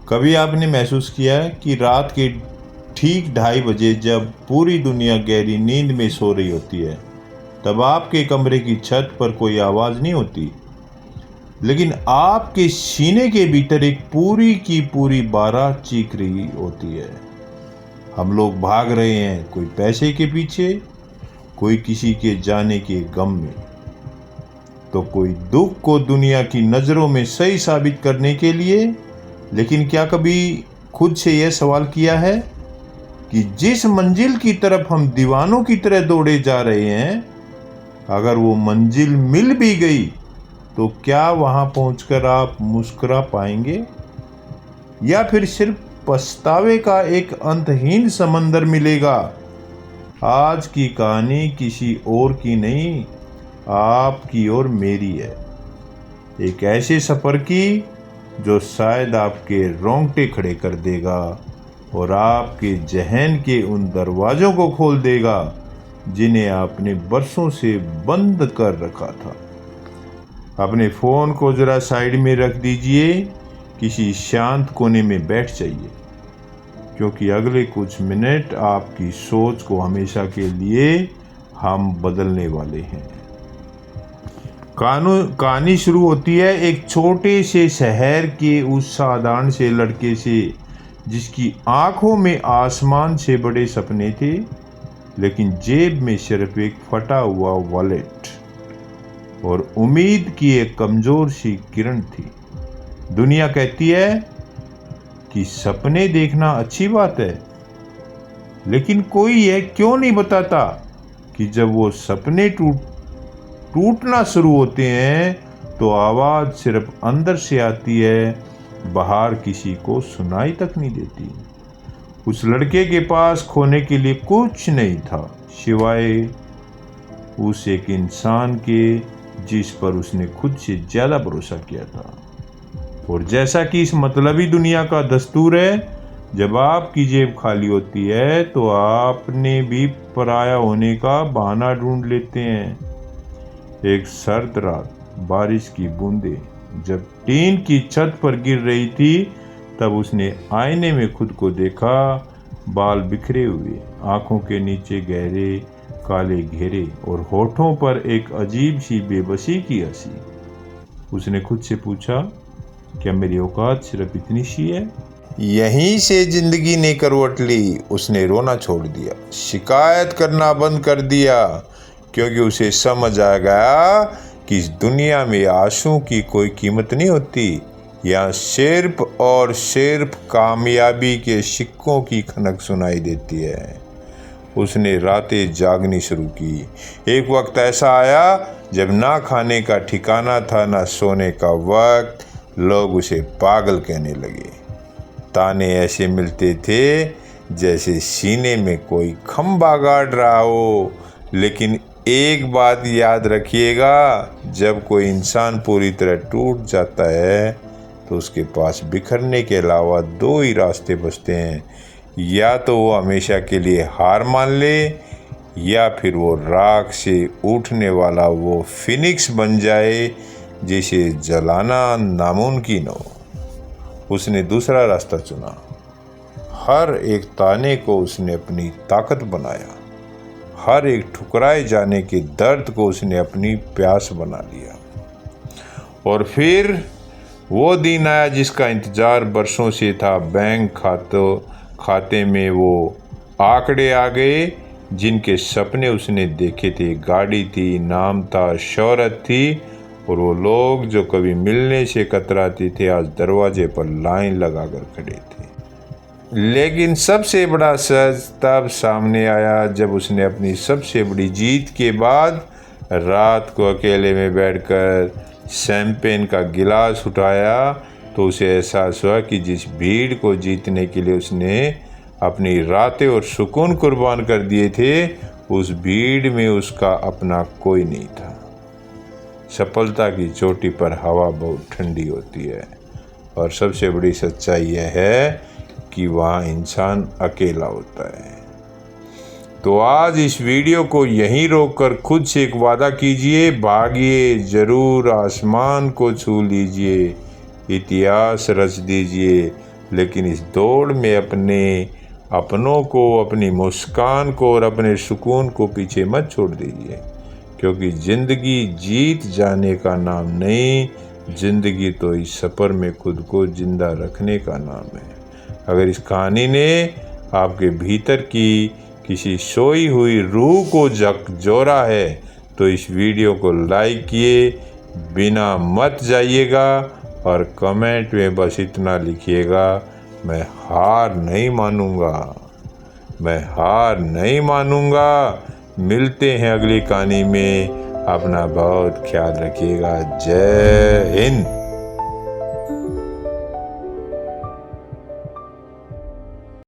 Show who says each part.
Speaker 1: कभी आपने महसूस किया है कि रात के ठीक 2:30 बजे जब पूरी दुनिया गहरी नींद में सो रही होती है, तब आपके कमरे की छत पर कोई आवाज़ नहीं होती, लेकिन आपके सीने के भीतर एक पूरी की पूरी बारात चीख रही होती है। हम लोग भाग रहे हैं, कोई पैसे के पीछे, कोई किसी के जाने के गम में, तो कोई दुख को दुनिया की नज़रों में सही साबित करने के लिए। लेकिन क्या कभी खुद से यह सवाल किया है कि जिस मंजिल की तरफ हम दीवानों की तरह दौड़े जा रहे हैं, अगर वो मंजिल मिल भी गई तो क्या वहां पहुंचकर आप मुस्कुरा पाएंगे, या फिर सिर्फ पछतावे का एक अंतहीन समंदर मिलेगा। आज की कहानी किसी और की नहीं, आपकी और मेरी है। एक ऐसे सफ़र की जो शायद आपके रोंगटे खड़े कर देगा और आपके जहन के उन दरवाज़ों को खोल देगा जिन्हें आपने बरसों से बंद कर रखा था। अपने फ़ोन को ज़रा साइड में रख दीजिए, किसी शांत कोने में बैठ जाइए, क्योंकि अगले कुछ मिनट आपकी सोच को हमेशा के लिए हम बदलने वाले हैं। कहानी शुरू होती है एक छोटे से शहर के उस साधारण से लड़के से, जिसकी आंखों में आसमान से बड़े सपने थे, लेकिन जेब में सिर्फ एक फटा हुआ वॉलेट और उम्मीद की एक कमज़ोर सी किरण थी। दुनिया कहती है कि सपने देखना अच्छी बात है, लेकिन कोई यह क्यों नहीं बताता कि जब वो सपने टूटना शुरू होते हैं तो आवाज़ सिर्फ अंदर से आती है, बाहर किसी को सुनाई तक नहीं देती। उस लड़के के पास खोने के लिए कुछ नहीं था, सिवाय उस एक इंसान के जिस पर उसने खुद से ज़्यादा भरोसा किया था। और जैसा कि इस मतलबी दुनिया का दस्तूर है, जब आपकी जेब खाली होती है तो आपने भी पराया होने का बहाना ढूंढ लेते हैं। एक सर्द रात, बारिश की बूंदें जब टीन की छत पर गिर रही थी, तब उसने आईने में खुद को देखा। बाल बिखरे हुए, आंखों के नीचे गहरे काले घेरे और होठों पर एक अजीब सी बेबसी की हंसी। उसने खुद से पूछा, क्या मेरी औकात सिर्फ इतनी सी है? यहीं से जिंदगी ने करवट ली। उसने रोना छोड़ दिया, शिकायत करना बंद कर दिया, क्योंकि उसे समझ आ गया कि इस दुनिया में आंसू की कोई कीमत नहीं होती। यहाँ सिर्फ और सिर्फ कामयाबी के सिक्कों की खनक सुनाई देती है। उसने रातें जागनी शुरू की। एक वक्त ऐसा आया जब ना खाने का ठिकाना था, ना सोने का वक्त। लोग उसे पागल कहने लगे। ताने ऐसे मिलते थे जैसे सीने में कोई खंभा गाड़ रहा हो। लेकिन एक बात याद रखिएगा, जब कोई इंसान पूरी तरह टूट जाता है तो उसके पास बिखरने के अलावा दो ही रास्ते बचते हैं। या तो वो हमेशा के लिए हार मान ले, या फिर वो राख से उठने वाला वो फिनिक्स बन जाए जिसे जलाना नामुमकिन हो। उसने दूसरा रास्ता चुना। हर एक ताने को उसने अपनी ताकत बनाया। हर एक ठुकराए जाने के दर्द को उसने अपनी प्यास बना लिया। और फिर वो दिन आया जिसका इंतज़ार बरसों से था। बैंक खाते में वो आंकड़े आ गए जिनके सपने उसने देखे थे। गाड़ी थी, नाम था, शोहरत थी, और वो लोग जो कभी मिलने से कतराते थे आज दरवाजे पर लाइन लगाकर खड़े थे। लेकिन सबसे बड़ा सच तब सामने आया जब उसने अपनी सबसे बड़ी जीत के बाद रात को अकेले में बैठकर शैंपेन का गिलास उठाया, तो उसे एहसास हुआ कि जिस भीड़ को जीतने के लिए उसने अपनी रातें और सुकून कुर्बान कर दिए थे, उस भीड़ में उसका अपना कोई नहीं था। सफलता की चोटी पर हवा बहुत ठंडी होती है, और सबसे बड़ी सच्चाई यह है कि वहाँ इंसान अकेला होता है। तो आज इस वीडियो को यहीं रोककर खुद से एक वादा कीजिए, भागिए जरूर, आसमान को छू लीजिए, इतिहास रच दीजिए, लेकिन इस दौड़ में अपने अपनों को, अपनी मुस्कान को और अपने सुकून को पीछे मत छोड़ दीजिए, क्योंकि ज़िंदगी जीत जाने का नाम नहीं, ज़िंदगी तो इस सफ़र में खुद को ज़िंदा रखने का नाम है। अगर इस कहानी ने आपके भीतर की किसी सोई हुई रूह को झकझोरा है तो इस वीडियो को लाइक किए बिना मत जाइएगा और कमेंट में बस इतना लिखिएगा, मैं हार नहीं मानूंगा, मैं हार नहीं मानूंगा। मिलते हैं अगली कहानी में। अपना बहुत ख्याल रखिएगा। जय हिंद।